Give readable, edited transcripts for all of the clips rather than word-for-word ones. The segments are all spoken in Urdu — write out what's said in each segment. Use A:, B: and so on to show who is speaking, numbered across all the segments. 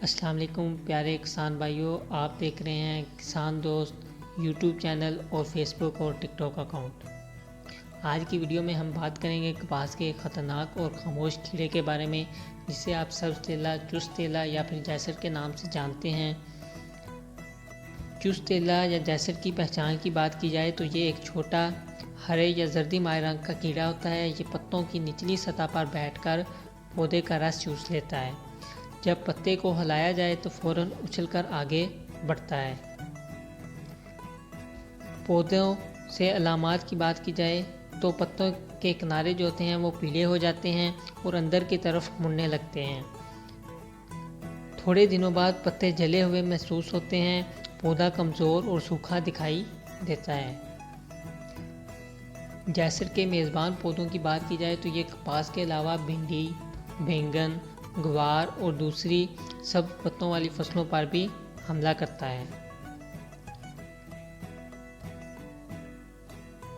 A: السلام علیکم پیارے کسان بھائیوں، آپ دیکھ رہے ہیں کسان دوست یوٹیوب چینل اور فیس بک اور ٹک ٹاک اکاؤنٹ۔ آج کی ویڈیو میں ہم بات کریں گے کپاس کے خطرناک اور خاموش کیڑے کے بارے میں، جسے آپ سبز تیلا، چست تیلا یا پھر جیسر کے نام سے جانتے ہیں۔ چست تیلا یا جیسر کی پہچان کی بات کی جائے تو یہ ایک چھوٹا ہرے یا زردی مائع رنگ کا کیڑا ہوتا ہے۔ یہ پتوں کی نچلی سطح پر بیٹھ کر پودے کا رس چوس لیتا ہے۔ جب پتے کو ہلایا جائے تو فوراً اچھل کر آگے بڑھتا ہے۔ پودوں سے علامات کی بات کی جائے تو پتوں کے کنارے جو ہوتے ہیں وہ پیلے ہو جاتے ہیں اور اندر کی طرف مڑنے لگتے ہیں۔ تھوڑے دنوں بعد پتے جلے ہوئے محسوس ہوتے ہیں۔ پودا کمزور اور سوکھا دکھائی دیتا ہے۔ جیسر کے میزبان پودوں کی بات کی جائے تو یہ کپاس کے علاوہ بھنڈی، بینگن، گوار اور دوسری سبز پتوں والی فصلوں پر بھی حملہ کرتا ہے۔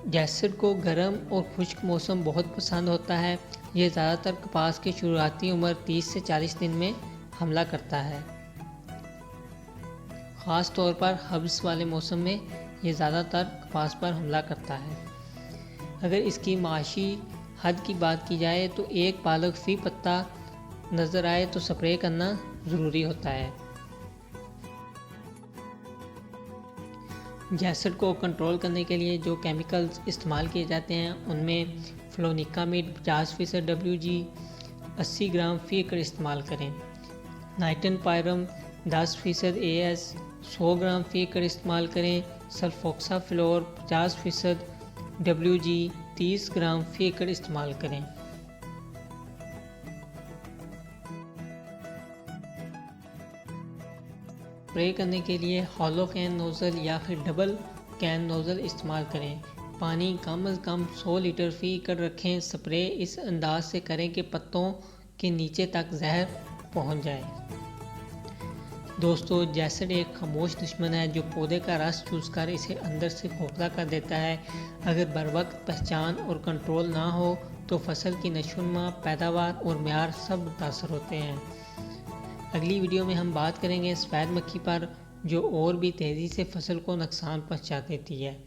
A: جیسر کو گرم اور خشک موسم بہت پسند ہوتا ہے۔ یہ زیادہ تر کپاس کی شروعاتی عمر 30 سے 40 دن میں حملہ کرتا ہے۔ خاص طور پر حبس والے موسم میں یہ زیادہ تر کپاس پر حملہ کرتا ہے۔ اگر اس کی معاشی حد کی بات کی جائے تو ایک بالغ فی پتا نظر آئے تو سپرے کرنا ضروری ہوتا ہے۔ جیسر کو کنٹرول کرنے کے لیے جو کیمیکلز استعمال کیے جاتے ہیں ان میں فلونیکامائڈ 50% WG 80 گرام فی ایکڑ استعمال کریں۔ نائٹن پائرم 10% AS 100 گرام فی ایکڑ استعمال کریں۔ سلفوکسا فلور 50% WG 30 گرام فی ایکڑ استعمال کریں۔ اسپرے کرنے کے لیے ہالو کین نوزل یا پھر ڈبل کین نوزل استعمال کریں۔ پانی کم از کم 100 لیٹر فی ایکڑ رکھیں۔ اسپرے اس انداز سے کریں کہ پتوں کے نیچے تک زہر پہنچ جائے۔ دوستو، جیسر ایک خاموش دشمن ہے جو پودے کا رس چوس کر اسے اندر سے کھوکھلا کر دیتا ہے۔ اگر بروقت پہچان اور کنٹرول نہ ہو تو فصل کی نشوونما، پیداوار اور معیار سب متاثر ہوتے ہیں۔ اگلی ویڈیو میں ہم بات کریں گے سفید مکھی پر، جو اور بھی تیزی سے فصل کو نقصان پہنچا دیتی ہے۔